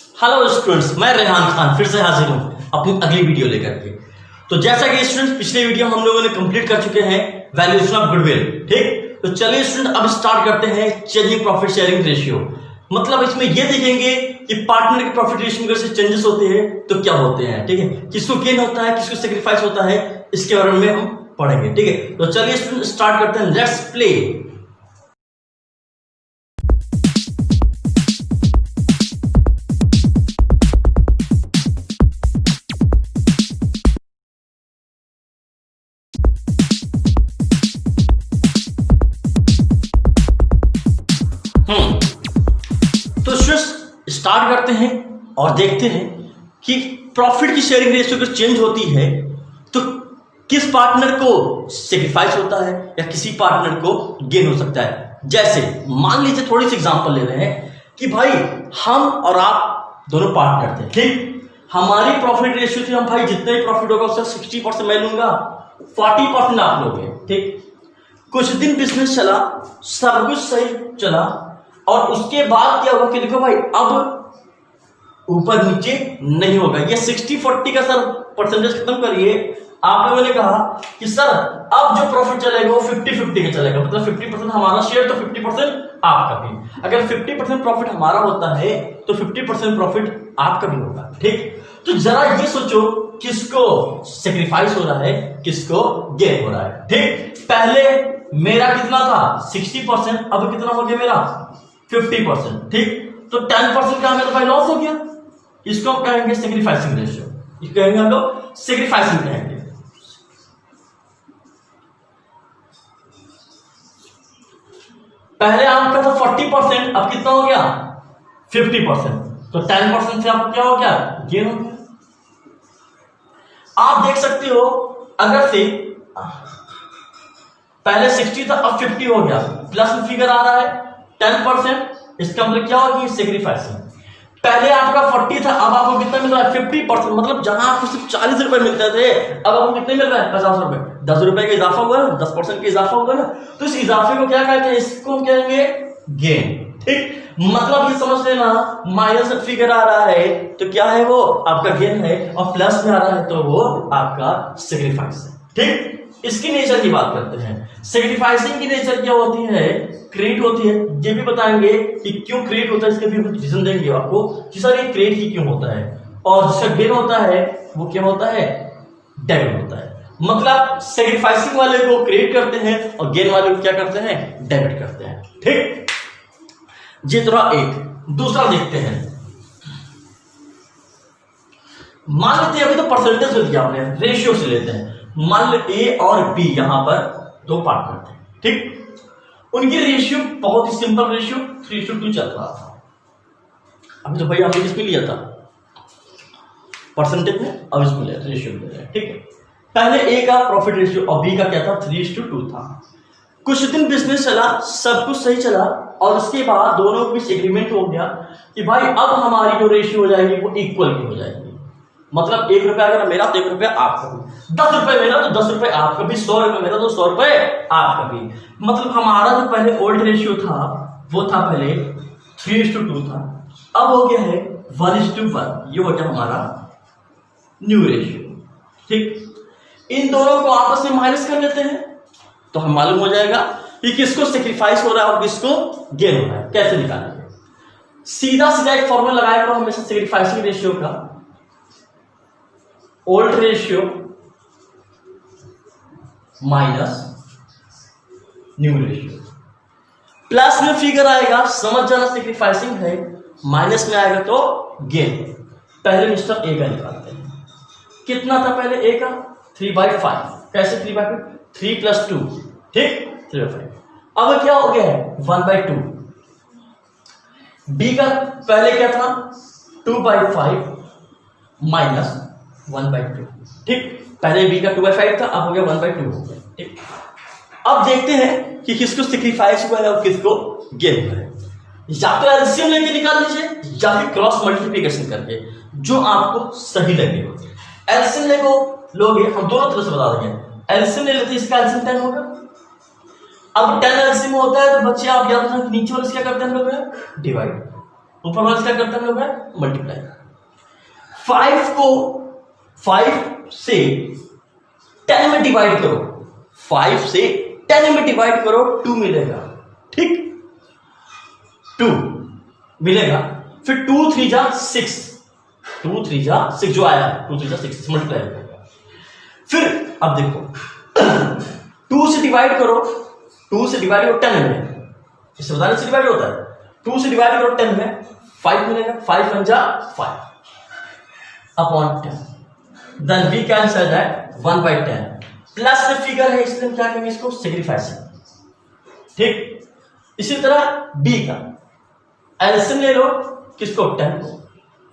Hello students, मैं रेहान खान फिर से हाजिर हूँ अपनी अगली वीडियो लेकर के। तो जैसा कि स्टूडेंट्स पिछले वीडियो हम लोगों ने कंप्लीट कर चुके हैं वैल्यूएशन ऑफ गुडविल। ठीक, तो चलिए स्टूडेंट अब स्टार्ट करते हैं चेंजिंग प्रॉफिट शेयरिंग रेशियो। मतलब इसमें ये देखेंगे कि पार्टनर के प्रॉफिट रेशियो में कैसे चेंजेस होते हैं तो क्या होते हैं। ठीक है, किसको गेन होता है, किसको सेक्रीफाइस होता है, इसके बारे में हम पढ़ेंगे। ठीक है, तो चलिए स्टूडेंट स्टार्ट करते हैं। Let's play. तो स्टार्ट करते हैं और देखते हैं कि प्रॉफिट की शेयरिंग रेशियो अगर चेंज होती है तो किस पार्टनर को सेक्रीफाइस होता है या किसी पार्टनर को गेन हो सकता है। जैसे मान लीजिए थोड़ी सी एग्जांपल ले रहे हैं कि भाई हम और आप दोनों पार्टनर थे। ठीक, हमारी प्रॉफिट रेशियो थी, हम भाई जितना ही प्रॉफिट होगा उसका 60% मैं लूंगा, 40% आप लोगे। ठीक, कुछ दिन बिजनेस चला, सब कुछ सही चला और उसके बाद क्या हुआ कि देखो भाई अब ऊपर नीचे नहीं होगा। ये 60-40 का सर परसेंटेज खत्म करिए। आप लोगों ने कहा कि सर अब जो प्रॉफिट चलेगा वो 50-50 का चलेगा, मतलब 50% हमारा शेयर तो 50% आपका भी। अगर 50% प्रॉफिट हमारा होता है तो 50% प्रॉफिट आपका भी होगा। ठीक, तो जरा ये सोचो किसको सेक्रीफाइस हो रहा है, किसको गेन हो रहा है। ठीक, पहले मेरा कितना था 60%, अब कितना हो गया मेरा 50%। ठीक, तो 10% का मेरा भाई लॉस हो गया। इसको हम कहेंगे सेक्रीफाइसिंग रेशियो, इसको कहेंगे हम लोग सेक्रीफाइसिंग कहेंगे। पहले आपका था 40%, अब कितना हो गया 50%, तो 10% से आपको क्या हो गया गेन हो गया। आप देख सकते हो अगर से पहले 60 था अब 50 हो गया, प्लस में फिगर आ रहा है 10%, इसका मतलब क्या होगी सेक्रीफाइसिंग। पहले आपका 40 था, अब आपको कितना मिल रहा है 50%, मतलब जहां आपको सिर्फ 40 रुपए मिलते थे अब आपको कितने मिल रहा है 50 रुपए। 10 रुपए का इजाफा हुआ ना, 10% का इजाफा हुआ ना, तो इस इजाफे को क्या कहते हैं, इसको हम कहेंगे गेन। ठीक, मतलब ये समझ लेना माइनस फिगर आ रहा है तो क्या है वो आपका गेन है और प्लस में आ रहा है तो वो आपका सेक्रीफाइस है। ठीक, इसकी नेचर की बात करते हैं। सेक्रीफाइसिंग की नेचर क्या होती है, क्रिएट होती है। ये भी बताएंगे कि क्यों क्रिएट होता है, इसके भी रीजन देंगे आपको कि सर ये क्रिएट ही क्यों होता है। और जिसका गेन होता है वो क्या होता है, डेबिट होता है। मतलब सेक्रीफाइसिंग वाले को क्रिएट करते हैं और गेन वाले को क्या करते हैं, डेबिट करते हैं। ठीक, ये तो रहा एक। दूसरा देखते हैं, मान लेते हैं अभी तो परसेंटेज हो दिया हमने, रेशियो से लेते हैं। मान लो ए और बी यहां पर दो पार्टनर थे। ठीक, उनकी रेशियो बहुत ही सिंपल रेशियो 3:2 चल रहा था। अभी तो भाई हमने किसमें लिया था परसेंटेज में, अब इसमें ले रेशियो ले रहे हैं। ठीक है, पहले ए का प्रॉफिट रेशियो और बी का क्या था 3:2 था। कुछ दिन बिजनेस चला, सब कुछ सही चला और उसके बाद दोनों के बीच एग्रीमेंट हो गया कि भाई अब हमारी जो रेशियो हो जाएगी वो इक्वल की हो जाएगी। मतलब 1 रुपया अगर मेरा तो 1 रुपया आपका भी, 10 रुपए मेरा तो 10 रुपए आपका भी, 100 रुपए मेरा तो 100 रुपए आपका भी। मतलब हमारा जो पहले ओल्ड रेशियो था वो था पहले 3:2 था, अब हो गया है 1:1। ये हो गया हमारा न्यू रेशियो। ठीक, इन दोनों को आपस में माइनस कर लेते हैं तो हम मालूम हो जाएगा कि किसको सेक्रीफाइस हो रहा है और किसको गेन हो रहा है। कैसे निकालेंगे, सीधा सीधा एक फॉर्मूला लगाया करो हमेशा सेक्रीफाइसिंग रेशियो का, old ratio minus new ratio. Plus में फिगर आएगा समझ जाना सेक्रीफाइसिंग है, माइनस में आएगा तो गेन। पहले मिस्टर ए का निकालते हैं, कितना था पहले ए का 3/5। कैसे 3/5, 3 + 2। ठीक, 3/5। अब क्या हो गया है 1/2। बी का पहले क्या था 2/5 माइनस 1/2। ठीक, पहले बी का 2/5 था, अब हो गया 1/2 हो गया। ठीक, अब देखते हैं कि किसको सेक्रीफाइस हुआ है और किसको गेन हुआ है। या तो एलसीएम लेके निकाल लीजिए या फिर क्रॉस मल्टीप्लिकेशन करके, जो आपको सही लगे। एलसीएम लेको लोगे, हम दोनों तरह से बता देंगे। एलसीएम ले लेते, इसका एलसीएम 10 होगा। अब 10 एलसीएम होता है तो बच्चे आप याद रखना नीचे वाले क्या करते हैं हम लोग डिवाइड। ऊपर वाले से क्या करते हैं हम लोग मल्टीप्लाई। 5 को 5 से 10 में डिवाइड करो, 5 से 10 में डिवाइड करो, 2 मिलेगा, ठीक, 2 मिलेगा। फिर 2 3 जा 6, 2 3 जा 6 जो आया, 2 3 जा 6 मल्टीप्लाई करेगा। फिर अब देखो 2 से डिवाइड करो, 2 से डिवाइड करो 10 में, इससे बताने से डिवाइड होता है। 2 से डिवाइड करो 10 में 5 मिलेगा, 5 1 जा 5 upon 10। Then we can say that 1/10 plus में फिगर है, इसलिए हम क्या करेंगे इसको सेक्रीफाइसिंग, ठीक। इसी तरह बी का एलसीएम ले लो, किसको 10 को,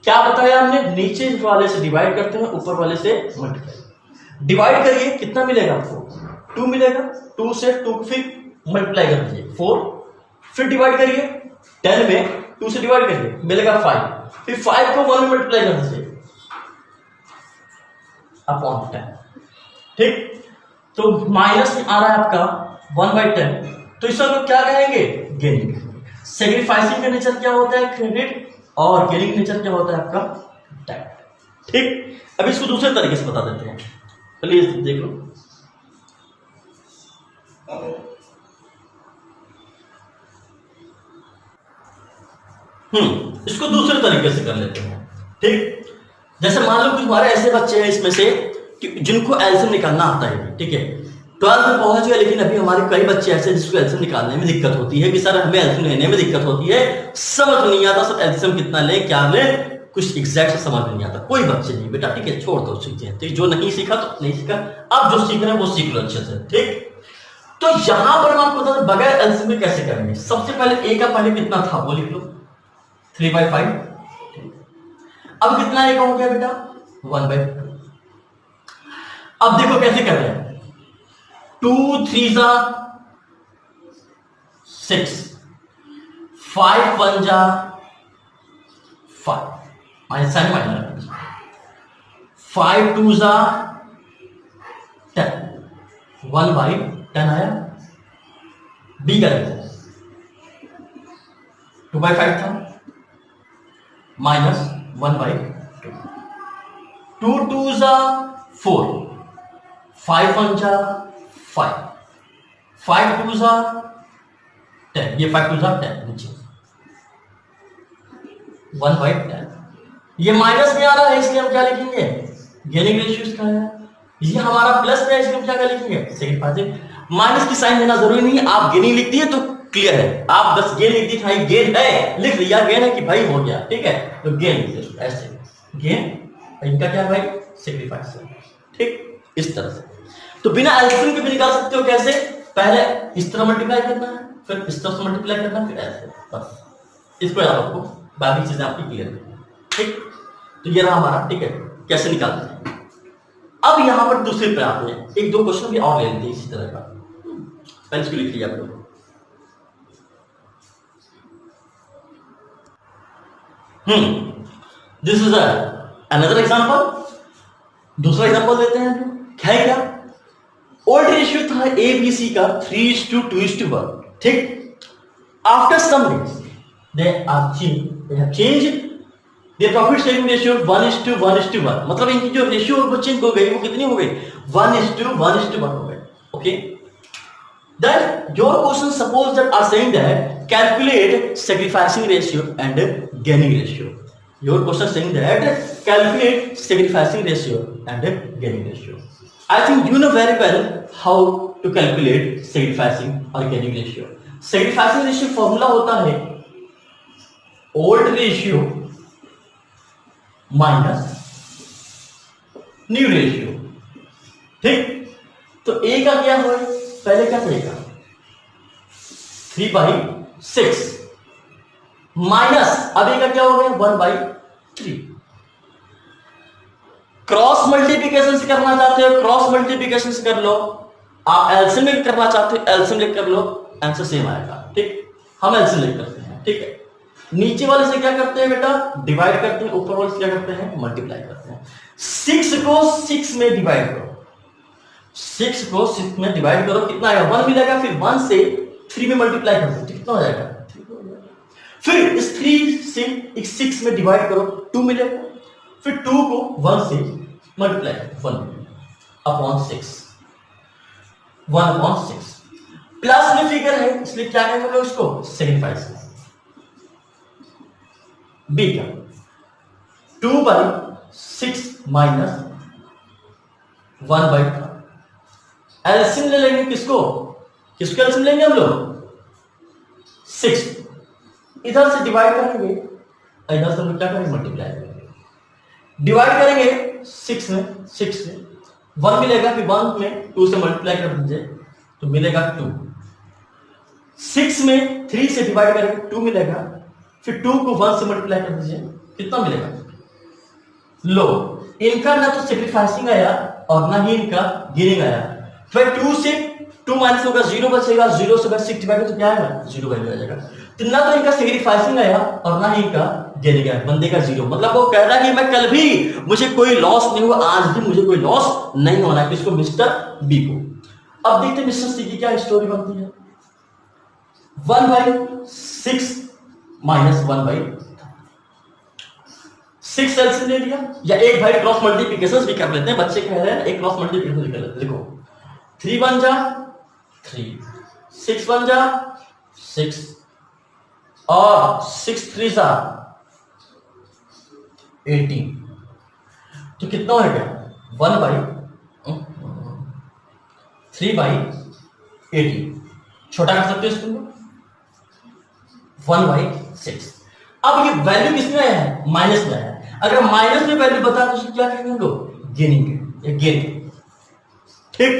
क्या बताया हमने, नीचे वाले से डिवाइड करते हैं, ऊपर वाले से मल्टीप्लाई। डिवाइड करिए, कितना मिलेगा आपको, 2 मिलेगा, 2 से 2 फिर मल्टीप्लाई कर दीजिए 4, फिर डिवाइड करिए 10 में 2 से डिवाइड करिए मिलेगा 5, फिर 5 को 1 में मल्टीप्लाई कर दीजिए अपॉन 10, ठीक। तो माइनस में आ रहा है आपका 1/10, तो इस वक्त क्या कहेंगे, गेनिंग। सेक्रीफाइसिंग का नेचर क्या होता है, क्रेडिट, और गेनिंग नेचर क्या होता है आपका, डेबिट, ठीक। अब इसको दूसरे तरीके से बता देते हैं, प्लीज देख लो। इसको दूसरे तरीके से कर लेते हैं, ठीक। जैसे मान लो कुछ हमारे ऐसे बच्चे हैं इसमें से जिनको एलसीएम निकालना आता है, ठीक है, 12th में पहुंच गए, लेकिन अभी हमारे कई बच्चे ऐसे जिसको एलसीएम निकालने में दिक्कत होती है कि सर हमें एलसीएम लेने में दिक्कत होती है, समझ नहीं आता सर एलसीएम कितना ले क्या ले, कुछ एग्जैक्ट समझ नहीं आता। कोई बच्चे नहीं बेटा, ठीक है, छोड़ दो चीजें, तो जो नहीं सीखा तो नहीं सीखा, अब जो सीख रहे हैं वो सीख लो अच्छे से, ठीक। तो यहां पर मैं आपको बता दूं बगैर एलसीएम में कैसे करेंगे। सबसे पहले ए का पहले कितना था वो लिख लो, 3/5। अब कितना ए का हो गया बेटा, 1/2। अब देखो कैसे कर रहे हैं, 2 3 जा 6, 5 1 जा 5, माइनस साइन माइनस, 5 2 जा 10, 1/10 आया। बी का देखो 2/5 था, माइनस 1/2, 2 2 जा 4, 5 1 जा 5, 5 2 जा 10, ये 5 2 जा 10 नीचे 1/10। ये माइनस में आ रहा है इसलिए हम क्या लिखेंगे, गेनिंग रेशियो इसका है। ये हमारा प्लस में है इसलिए हम क्या लिखेंगे, सेक्रीफाइसिंग। माइनस की साइन देना जरूरी नहीं है, आप गेनिंग लिख दिए तो क्लियर है, आप बस गेन लिख दी, भाई गेन है लिख दिया, गेन है कि भाई हो गया, ठीक है, तो गेन ऐसे गेन, इनका क्या है भाई, सेक्रीफाइसिंग, ठीक, इस तरह से। तो बिना एलसीएम के भी निकाल सकते हो, कैसे, पहले इस तरह मल्टीप्लाई करना है, फिर इस तरह से मल्टीप्लाई करना है, फिर ऐसे, बस इसको याद रखो, बाकी चीजें आपकी क्लियर है, ठीक। तो ये रहा हमारा, ठीक है, कैसे निकालते हैं। अब यहां पर दूसरे पे आते हैं, एक दो क्वेश्चन भी और ले लेते हैं इसी तरह का, पहले इसको लिख लिया आप लोग। This is another example. दूसरा एग्जांपल देते हैं, क्या है, क्या ओल्ड रेशियो था ए बी सी का 3:2:1, ठीक। After some days they have changed their profit sharing ratio 1:1:1, मतलब इनकी जो रेशियो वो चेंज हो गई, वो कितनी हो गई, 1:1:1 हो गई, okay. Then your question suppose that are saying that calculate sacrificing ratio and gaining ratio. Your question saying that calculate sacrificing ratio and gaining ratio. I think you know very well how to calculate sacrificing or gaining ratio. Sacrificing ratio formula होता है old ratio minus new ratio, ठीक। तो a का क्या हुआ, पहले क्या करेगा, 3/6 माइनस, अब का क्या हो गया, 1/3। क्रॉस मल्टीप्लिकेशन से करना चाहते हो, क्रॉस मल्टीप्लिकेशन से कर लो, आप एलसीएम में करना चाहते हो, एलसीएम लेकर कर लो, आंसर सेम आएगा, ठीक। हम एलसीएम लेकर करते हैं, ठीक है। नीचे वाले से क्या करते हैं बेटा, डिवाइड करते हैं, ऊपर वाले से क्या करते हैं, मल्टीप्लाई करते हैं। 6 को 6 में डिवाइड करो, 6 को 6 में डिवाइड करो, कितना आएगा, 1 मिलेगा, फिर 1 से 3 में मल्टीप्लाई कर दो, कितना हो जाएगा, फिर इस 3 से एक 6 में डिवाइड करो, 2 मिलेगा। फिर 2 को 1 से मल्टीप्लाई 1/6, 1/6 प्लस में फिगर है इसलिए क्या कहेंगे हम लोग इसको, सेग्रीफाइस। बी का 2/6 माइनस 1/3। एलसीएम ले लेंगे किसको, किसको एलसीएम लेंगे हम लोग, 6। इधर से डिवाइड करेंगे, इधर से हम लोग क्या करेंगे, मल्टीप्लाई करेंगे। डिवाइड करेंगे 6 में, 6 से 1 मिलेगा, फिर 1 में 2 से मल्टीप्लाई कर दीजिए तो मिलेगा 2। 6 में 3 से डिवाइड करेंगे 2 मिलेगा, फिर 2 को 1 से मल्टीप्लाई कर दीजिए, कितना मिलेगा। लो, इनका ना तो सेक्रीफाइसिंग आया और ना ही इनका गेनिंग आया। फिर 2 से 2 माइनस होगा, 0 बचेगा, 0 से 6 डिवाइड तो क्या आएगा, 0 वैल्यू आ जाएगा। तो ना तो इनका सेक्रीफाइसिंग आया और ना ही इनका गेनिंग आया, बंदे का 0। मतलब वो कह रहा है कि मैं कल भी मुझे कोई लॉस नहीं हुआ, आज भी मुझे कोई लॉस नहीं होना है, किसको, मिस्टर बी को। अब देखते हैं मिस्टर सी की क्या स्टोरी बनती है। 1/6 माइनस 1/6 एलसीएम ले लिया, या एक भाई क्रॉस मल्टीप्लिकेशन भी कर लेते हैं, बच्चे कह रहे हैं एक क्रॉस मल्टीप्लिकेशन लिख लेते हैं। देखो 3 1 जा 3, 6 1 जा 6 और 6 3 जा 18। तो कितना हो गया, 1/3/18। छोटा कर सकते हो इसको, 1/6। अब ये वैल्यू किसमें आया है, माइनस में आया है। अगर माइनस में वैल्यू बता तो उसको क्या कहेंगे हम लोग, गेनिंग है, गेनिंग। ठीक,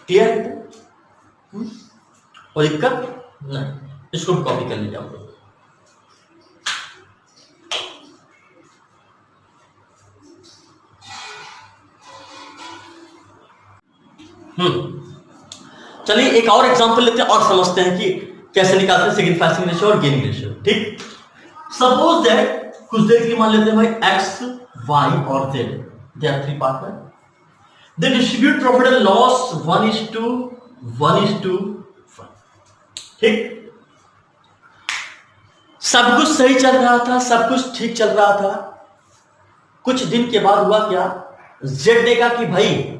क्लियर है। कोई दिक्कत नहीं, इसको भी कॉपी कर लीजिए आप लोग। चलिए एक और एग्जांपल लेते हैं और समझते हैं कि कैसे निकालते हैं सेग्रीफाइसिंग रेशियो और गेनिंग रेशियो। ठीक, सपोज दैट कुछ देर के लिए मान लेते हैं भाई एक्स, वाई और Z, they are 3 partner, they distribute profit and loss 1:1:1। ठीक, सब कुछ सही चल रहा था, सब कुछ ठीक चल रहा था। कुछ दिन के बाद हुआ क्या, जेड देगा कि भाई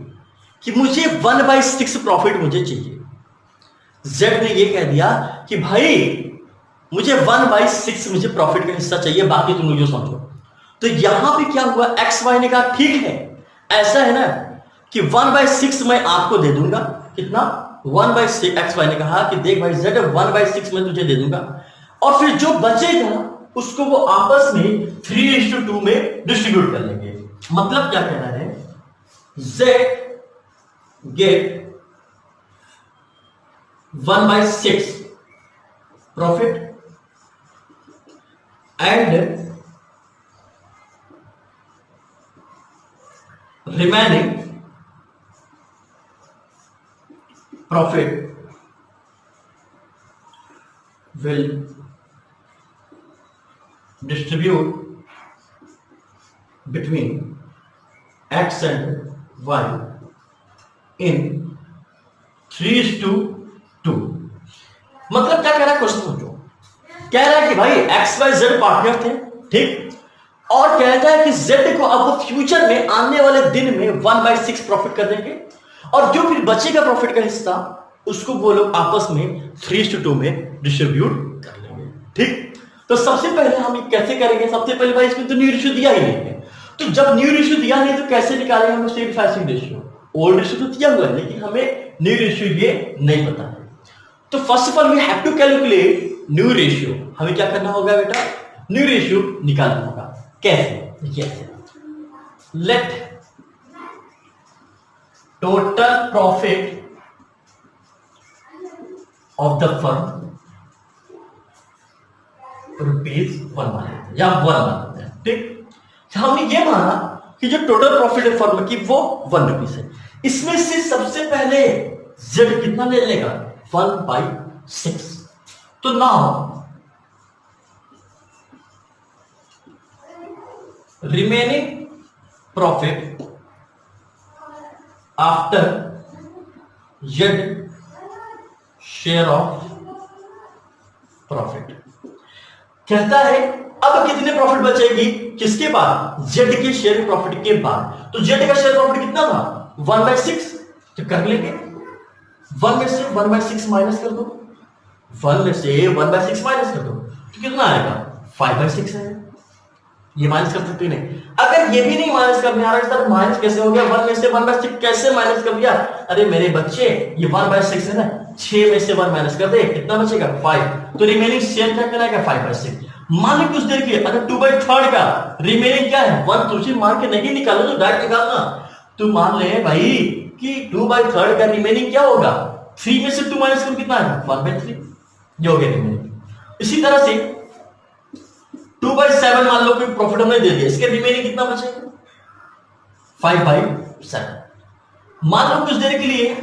कि मुझे 1/6 प्रॉफिट मुझे चाहिए। जेड ने ये कह दिया कि भाई मुझे 1/6 मुझे प्रॉफिट का हिस्सा चाहिए, बाकी तुम लोग जो समझो। तो यहां पे क्या हुआ, एक्स वाई ने कहा ठीक है, ऐसा है ना कि 1/6 मैं आपको दे दूंगा। कितना, 1/6। एक्स वाई ने कहा कि देख भाई जेड 1/6 मैं तुझे दे दूंगा, और फिर जो बचेगा उसको वो आपस में 3:2 में डिस्ट्रीब्यूट कर लेंगे। मतलब क्या कहना है, Z get 1/6 profit and remaining profit will distribute between x and y in 3:2। मतलब क्या कह रहा है, क्वेश्चन सोचो। कह रहा है कि भाई एक्स वाई जेड पार्टनर थे, ठीक, और कहता है कि जेड को अब वो फ्यूचर में आने वाले दिन में 1/6 प्रॉफिट कर देंगे, और जो फिर बचेगा प्रॉफिट का हिस्सा उसको वो लोग आपस में 3:2 में डिस्ट्रीब्यूट कर लेंगे। ठीक, तो सबसे पहले हम ये कैसे करेंगे, सबसे पहले भाई इसमें तो न्यू रेशियो दिया ही नहीं है, तो जब न्यू रेशियो दिया नहीं तो कैसे निकालेंगे हम सेग्रीफाइसिंग रेशियो। ओल्ड रेशियो तो दिया हुआ है लेकिन हमें न्यू रेशियो ये नहीं पता है। तो first of all we have to calculate new ratio. हमें क्या करना होगा बेटा, न्यू रेशियो निकालना होगा। कैसे, कैसे, let total profit of the firm ₹1 मान लेते हैं या 1 मान लेते हैं। ठीक, हमने ये माना कि जो टोटल प्रॉफिट है फर्म की वो ₹1 है। इसमें से सबसे पहले जेड कितना ले लेगा, 1/6। तो now remaining profit after Z share of profit कहता है अब कितने प्रॉफिट बचेगी, किसके बाद, जेड के शेयर प्रॉफिट के बाद। तो जेड का शेयर प्रॉफिट कितना था 1/6, तो कर लेंगे 1 में से 1/6 माइनस कर दो, 1 में से 1/6 माइनस कर दो, तो कितना आएगा 5/6 है। ये माइनस कर सकते नहीं। अगर ये भी नहीं माइनस करने आ रहा है सर, माइनस कैसे हो गया, 1 में से 1/6 कैसे माइनस कर दिया, अरे मेरे बच्चे ये 1/6 है ना, 6 में से 1 माइनस कर दे, कितना बचेगा 5, तो रिमेनिंग शेयर क्या कराएगा 5/6। मान लो कुछ देर के अगर 2/3 का रिमेनिंग क्या है 1, तुझे मार के नहीं निकालो तो डायरेक्ट निकालना। तो मान ले भाई कि 2/3 का रिमेनिंग क्या होगा, 3 में से 2 माइनस करो कितना है 1/3, ये हो गया रिमेनिंग। इसी तरह से 2/7 मान लो कोई प्रॉफिट हमने दे दिया, इसके रिमेनिंग कितना बचेगा 5/7। मान लो कुछ देर के लिए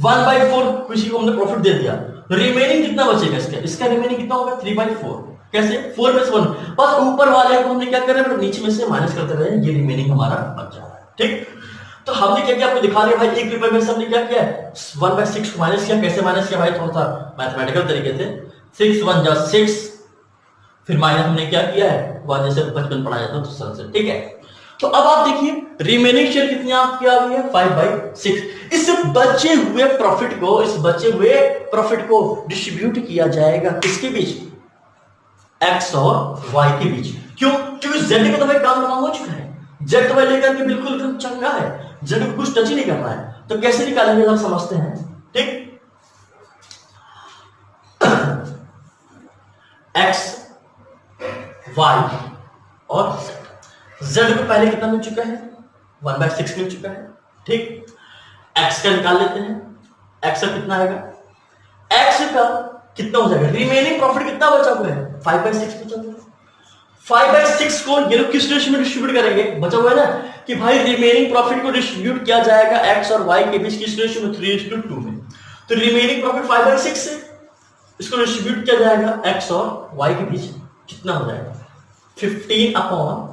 1/4 किसी को हमने प्रॉफिट दे दिया, रिमेनिंग कितना बचेगा इसका रिमेनिंग कितना होगा 3/4। कैसे 4 में से 1, बस ऊपर वाले को हमने क्या कर रहे हैं नीचे में से माइनस करते रहे, ये रिमेनिंग हमारा बच जा रहा है। ठीक, तो हमने क्या किया आपको दिखा रहे भाई, 1 रुपए में से हमने क्या किया 1/6 को माइनस किया। कैसे माइनस किया भाई, थोड़ा सा मैथमेटिकल तरीके से, 6 1 जा 6, फिर माइनस हमने क्या किया है वह जैसे बचपन पढ़ा जाता है तो सरल से। ठीक है, तो अब आप देखिए रिमेनिंग शेयर कितनी आपकी आ गई है 5/6। इस बचे हुए प्रॉफिट को डिस्ट्रीब्यूट किया जाएगा किसके बीच, एक्स और वाई के बीच। क्यों, क्योंकि जेड का तो भाई काम तमाम हो चुका है, जेड तो भाई लेकर के बिल्कुल एकदम चंगा है, जेड को कुछ टच ही नहीं करना है। तो कैसे निकालेंगे हम समझते हैं। ठीक, एक्स वाई और जेड को पहले कितना मिल चुका है 1/6 मिल चुका है। ठीक, एक्स का निकाल लेते हैं, एक्स का कितना आएगा, एक्स का कितना हो जाएगा, रिमेनिंग प्रॉफिट कितना बचा हुआ है 5/6 बचा हुआ है। 5/6 को ये लोग किस रेशियो में डिस्ट्रीब्यूट करेंगे, बचा हुआ है ना कि भाई रिमेनिंग प्रॉफिट को डिस्ट्रीब्यूट किया जाएगा एक्स और वाई के बीच किस रेशियो में 3:2 में। तो रिमेनिंग प्रॉफिट 5/6 है, इसको डिस्ट्रीब्यूट किया जाएगा एक्स और वाई के बीच, कितना हो जाएगा 15/12।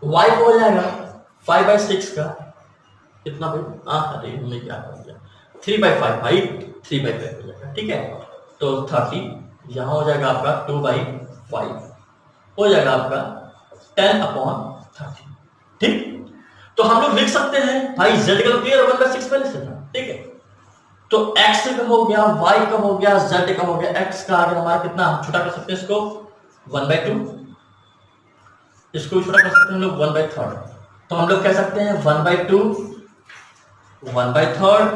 वाई को हो जाएगा 5/6 का कितना भाई, अरे हमने क्या कर दिया 3/5 भाई, 3/5 हो जाएगा। ठीक है, तो 30 यहां हो जाएगा आपका 2/5 हो जाएगा आपका 10/30। ठीक, तो हम लोग लिख सकते हैं भाई जेड का क्लियर 1/6 पहले से था। ठीक है, तो एक्स का हो गया, वाई का हो गया, जेड का हो गया, एक्स का आ गया हमारा कितना, छोटा कर सकते हैं इसको 1/2, इसको छोटा कर सकते हैं हम लोग 1/3। तो हम लोग कह सकते हैं 1/2, 1/3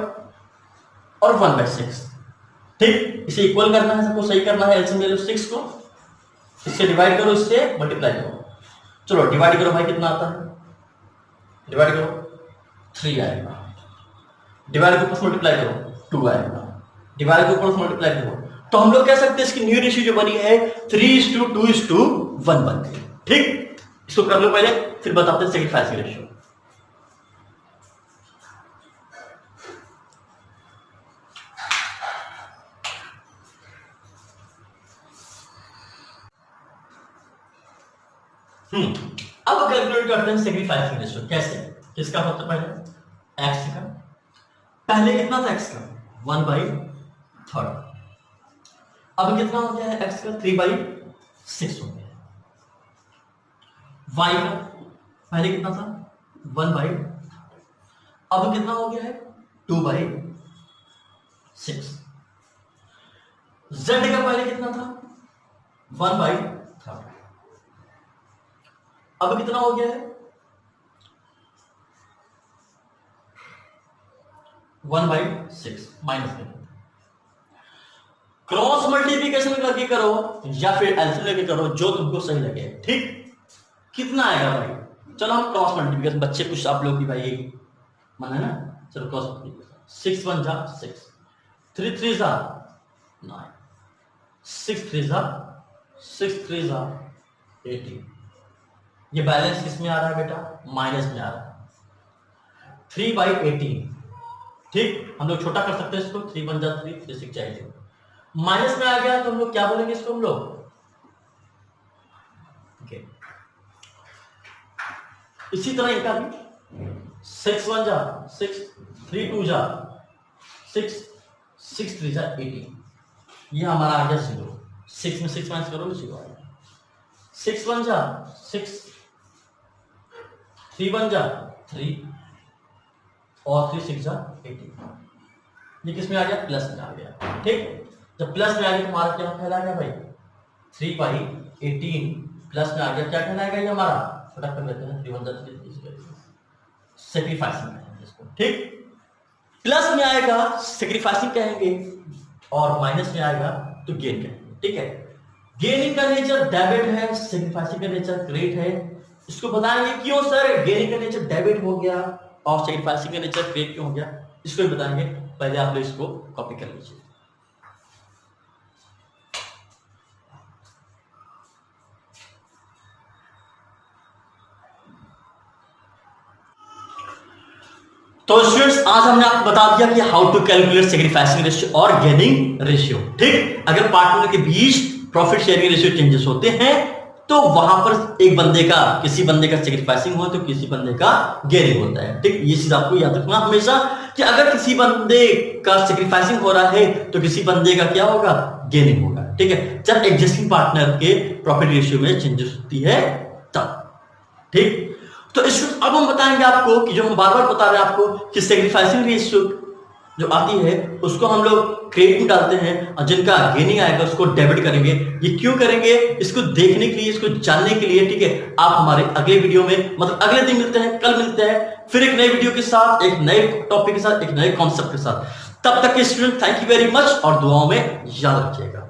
और 1/6। ठीक, इसे इक्वल करना है, सबको सही करना है, एलसीएम ले लो 6 को, इससे डिवाइड करो, इससे मल्टीप्लाई करो। चलो डिवाइड करो भाई, कितना आता है, डिवाइड करो 3 आएगा, डिवाइड के ऊपर मल्टीप्लाई करो 2 आएगा, डिवाइड के ऊपर मल्टीप्लाई करो। तो हम लोग कह सकते हैं इसकी न्यू रेशियो जो बनी है 3:2:1 बन गई। ठीक, इसको कर लो पहले, फिर बताते हैं सेक्रीफाइस की रेशियो। अब कैलकुलेट करते हैं सेक्रीफाइस की रेशियो। कैसे, किसका सबसे पहले एक्स का, पहले कितना था एक्स का 1/3, अब कितना हो गया है एक्स का 3/6 हो गया। वाई का पहले कितना था 1/3, अब कितना हो गया है 2/6। जेड का पहले कितना था 1/3, अब कितना हो गया है 1/6 माइनस में। क्रॉस मल्टीप्लिकेशन करके करो या फिर एलसीएम लेके करो, जो तुमको सही लगे। ठीक, कितना आएगा भाई, चलो हम क्रॉस मल्टीप्लिकेशन, बच्चे कुछ आप लोग की भाई मन है ना, चलो क्रॉस मल्टीप्लिकेशन 6 1 जा 6, 3 3 जा 9, 6 3 जा 6 3 जा 18। ये बैलेंस किस में आ रहा है बेटा, माइनस में आ रहा है 3/18। ठीक, हम लोग छोटा कर सकते हैं इसको, 3 1 जा 3, 3 6 जा 18, माइनस में आ गया तो हम लोग क्या बोलेंगे इसको हम लोग, okay। इसी तरह इनका भी 6 1 जा 6, 3 2 जा 6, 6 3 जा 18। ये हमारा आ गया 0। 6 में 6 माइनस करोगे 0 आएगा। 6 1 जा 6, 3 1 जा 3 और 3 6 जा 18। ये किस में आ गया? प्लस में आ गया। ठीक, जब प्लस में आ गया तो हमारा क्या कहलाएगा भाई? 3 पाई 18 प्लस में आ गया, क्या कहलाएगा ये हमारा? फटाफट कर लेते हैं, 3 1 जा 3 सेक्रीफाइसिंग कहेंगे इसको। ठीक, प्लस में आएगा सेक्रीफाइसिंग कहेंगे और माइनस में आएगा तो गेन कहेंगे। ठीक है, गेनिंग का नेचर डेबिट है, सेक्रीफाइसिंग का नेचर क्रेडिट है। इसको बताएंगे क्यों सर गेनिंग का नेचर डेबिट हो गया और सेक्रीफाइसिंग का नेचर क्रेडिट क्यों हो गया, इसको भी बताएंगे। पहले आप लोग इसको कॉपी कर लीजिए। तो स्टूडेंट्स आज हमने आपको बता दिया कि how to calculate sacrificing ratio और गेनिंग रेशियो। ठीक, अगर पार्टनर के बीच प्रॉफिट शेयरिंग रेशियो चेंजेस होते हैं तो वहां पर एक बंदे का, किसी बंदे का सेक्रीफाइसिंग हो तो किसी बंदे का गेनिंग होता है। ठीक, ये चीज आपको याद रखना हमेशा कि अगर किसी बंदे का सेक्रीफाइसिंग हो रहा है तो किसी बंदे का क्या होगा? गेनिंग होगा। ठीक है, जब एग्जिस्टिंग पार्टनर के प्रॉफिट रेशियो में चेंजेस होती है तब। ठीक, तो इसमें अब हम बताएंगे आपको कि जो हम बार बार बता रहे हैं आपको कि सेक्रीफाइसिंग रेशियो जो आती है उसको हम लोग क्रेडिट में डालते हैं और जिनका गेनिंग आएगा उसको डेबिट करेंगे। ये क्यों करेंगे? इसको देखने के लिए, इसको जानने के लिए। ठीक है, आप हमारे अगले वीडियो में, मतलब अगले दिन मिलते हैं, कल मिलते हैं फिर एक नए वीडियो के साथ, एक नए टॉपिक के साथ, एक नए कॉन्सेप्ट के साथ। तब तक के student thank you very much और दुआओं में याद रखिएगा।